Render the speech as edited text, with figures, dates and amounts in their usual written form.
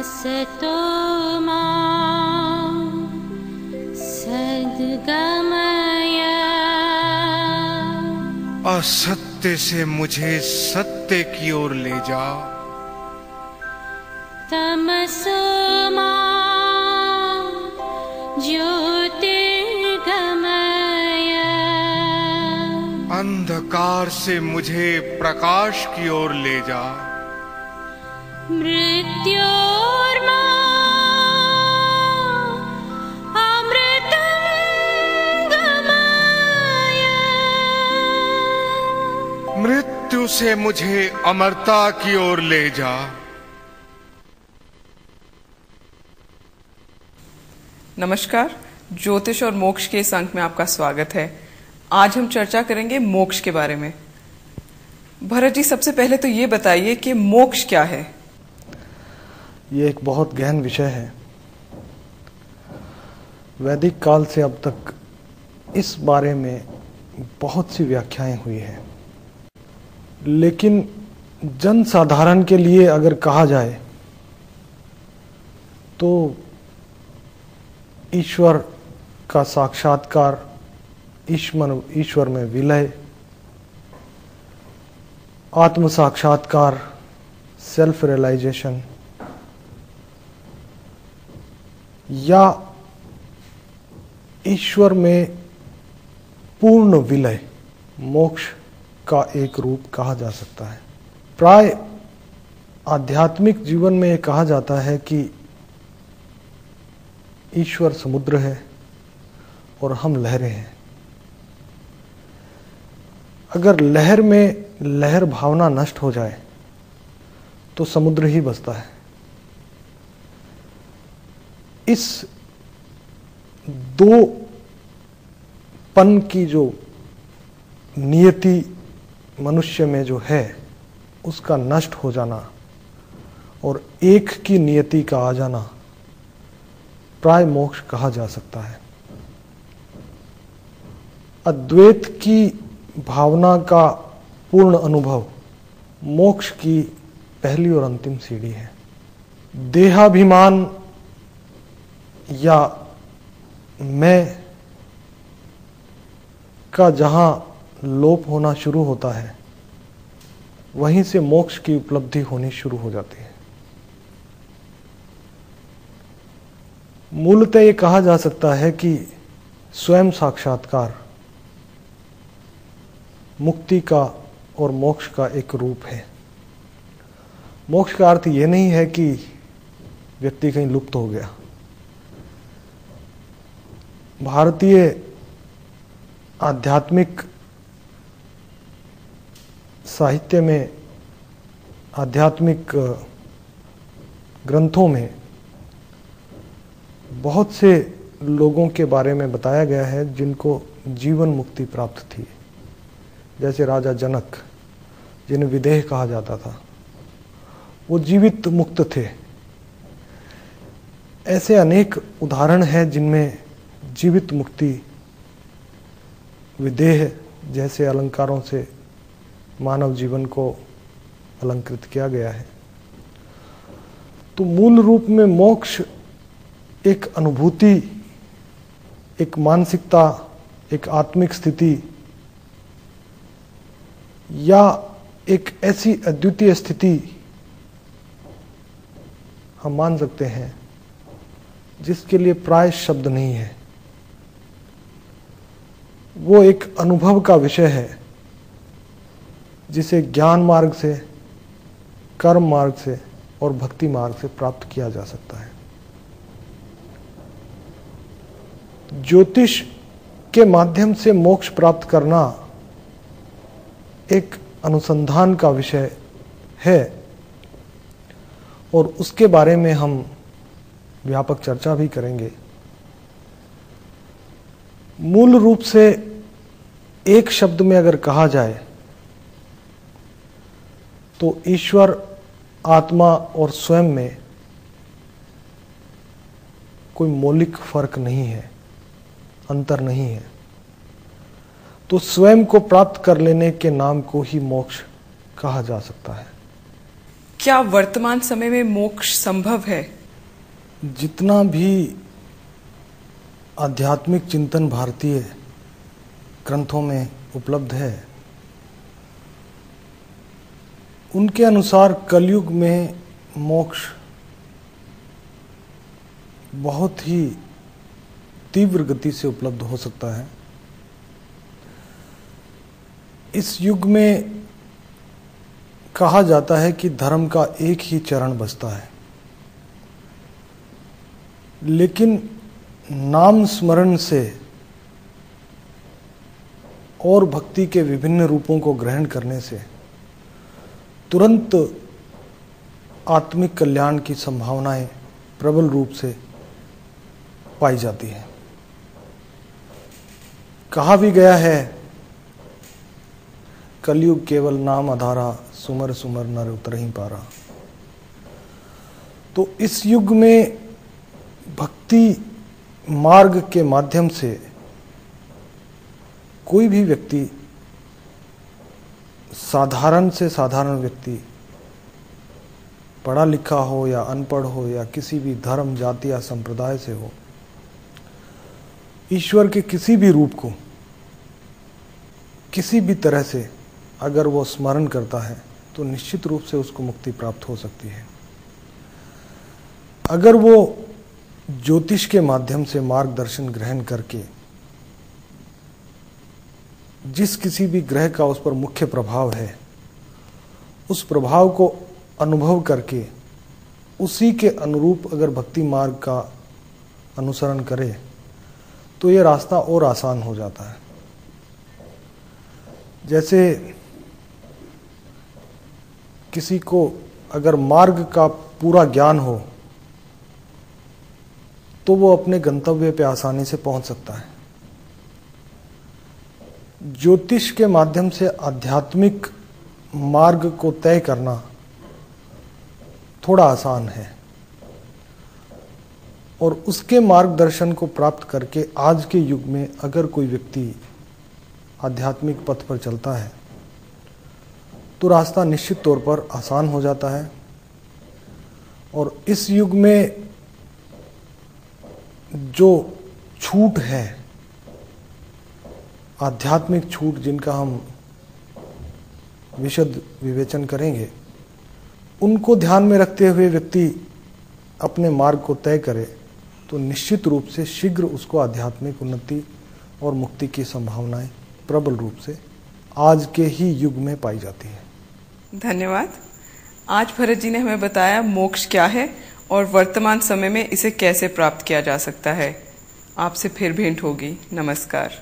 असतो मा सद्गमय। असत्य से मुझे सत्य की ओर ले जा। तमसो मा ज्योतिर्गमय। अंधकार से मुझे प्रकाश की ओर ले जा। मृत्योर्मा अमृतं गमय। मृत्यु से मुझे अमरता की ओर ले जा। नमस्कार, ज्योतिष और मोक्ष के इस अंक में आपका स्वागत है। आज हम चर्चा करेंगे मोक्ष के बारे में। भरत जी, सबसे पहले तो ये बताइए कि मोक्ष क्या है? ये एक बहुत गहन विषय है। वैदिक काल से अब तक इस बारे में बहुत सी व्याख्याएं हुई हैं, लेकिन जन साधारण के लिए अगर कहा जाए तो ईश्वर का साक्षात्कार, ईश्वर में विलय, आत्म साक्षात्कार, सेल्फ रियलाइजेशन, या ईश्वर में पूर्ण विलय, मोक्ष का एक रूप कहा जा सकता है। प्राय आध्यात्मिक जीवन में यह कहा जाता है कि ईश्वर समुद्र है और हम लहरें हैं। अगर लहर में लहर भावना नष्ट हो जाए तो समुद्र ही बचता है। इस दो पन की जो नियति मनुष्य में जो है, उसका नष्ट हो जाना और एक की नियति का आ जाना प्राय मोक्ष कहा जा सकता है। अद्वैत की भावना का पूर्ण अनुभव मोक्ष की पहली और अंतिम सीढ़ी है। देहाभिमान या मैं का जहां लोप होना शुरू होता है, वहीं से मोक्ष की उपलब्धि होनी शुरू हो जाती है। मूलतः ये कहा जा सकता है कि स्वयं साक्षात्कार मुक्ति का और मोक्ष का एक रूप है। मोक्ष का अर्थ ये नहीं है कि व्यक्ति कहीं लुप्त हो गया। भारतीय आध्यात्मिक साहित्य में, आध्यात्मिक ग्रंथों में बहुत से लोगों के बारे में बताया गया है जिनको जीवन मुक्ति प्राप्त थी। जैसे राजा जनक, जिन्हें विदेह कहा जाता था, वो जीवित मुक्त थे। ऐसे अनेक उदाहरण हैं जिनमें जीवित मुक्ति, विदेह जैसे अलंकारों से मानव जीवन को अलंकृत किया गया है। तो मूल रूप में मोक्ष एक अनुभूति, एक मानसिकता, एक आत्मिक स्थिति या एक ऐसी अद्वितीय स्थिति हम मान सकते हैं जिसके लिए प्राय शब्द नहीं है। वो एक अनुभव का विषय है जिसे ज्ञान मार्ग से, कर्म मार्ग से और भक्ति मार्ग से प्राप्त किया जा सकता है। ज्योतिष के माध्यम से मोक्ष प्राप्त करना एक अनुसंधान का विषय है और उसके बारे में हम व्यापक चर्चा भी करेंगे। मूल रूप से एक शब्द में अगर कहा जाए तो ईश्वर, आत्मा और स्वयं में कोई मौलिक फर्क नहीं है, अंतर नहीं है। तो स्वयं को प्राप्त कर लेने के नाम को ही मोक्ष कहा जा सकता है। क्या वर्तमान समय में मोक्ष संभव है? जितना भी आध्यात्मिक चिंतन भारतीय ग्रंथों में उपलब्ध है, उनके अनुसार कलयुग में मोक्ष बहुत ही तीव्र गति से उपलब्ध हो सकता है। इस युग में कहा जाता है कि धर्म का एक ही चरण बचता है, लेकिन नाम स्मरण से और भक्ति के विभिन्न रूपों को ग्रहण करने से तुरंत आत्मिक कल्याण की संभावनाएं प्रबल रूप से पाई जाती है। कहा भी गया है, कलयुग केवल नाम आधारा, सुमर सुमर नर उतरहि पारा। तो इस युग में भक्ति मार्ग के माध्यम से कोई भी व्यक्ति, साधारण से साधारण व्यक्ति, पढ़ा लिखा हो या अनपढ़ हो या किसी भी धर्म, जाति या संप्रदाय से हो, ईश्वर के किसी भी रूप को किसी भी तरह से अगर वो स्मरण करता है तो निश्चित रूप से उसको मुक्ति प्राप्त हो सकती है। अगर वो ज्योतिष के माध्यम से मार्गदर्शन ग्रहण करके जिस किसी भी ग्रह का उस पर मुख्य प्रभाव है, उस प्रभाव को अनुभव करके उसी के अनुरूप अगर भक्ति मार्ग का अनुसरण करे तो ये रास्ता और आसान हो जाता है। जैसे किसी को अगर मार्ग का पूरा ज्ञान हो तो वो अपने गंतव्य पे आसानी से पहुंच सकता है। ज्योतिष के माध्यम से आध्यात्मिक मार्ग को तय करना थोड़ा आसान है, और उसके मार्गदर्शन को प्राप्त करके आज के युग में अगर कोई व्यक्ति आध्यात्मिक पथ पर चलता है तो रास्ता निश्चित तौर पर आसान हो जाता है। और इस युग में जो छूट है, आध्यात्मिक छूट जिनका हम विशद विवेचन करेंगे, उनको ध्यान में रखते हुए व्यक्ति अपने मार्ग को तय करे तो निश्चित रूप से शीघ्र उसको आध्यात्मिक उन्नति और मुक्ति की संभावनाएं प्रबल रूप से आज के ही युग में पाई जाती है। धन्यवाद। आज भरत जी ने हमें बताया मोक्ष क्या है और वर्तमान समय में इसे कैसे प्राप्त किया जा सकता है। आपसे फिर भेंट होगी। नमस्कार।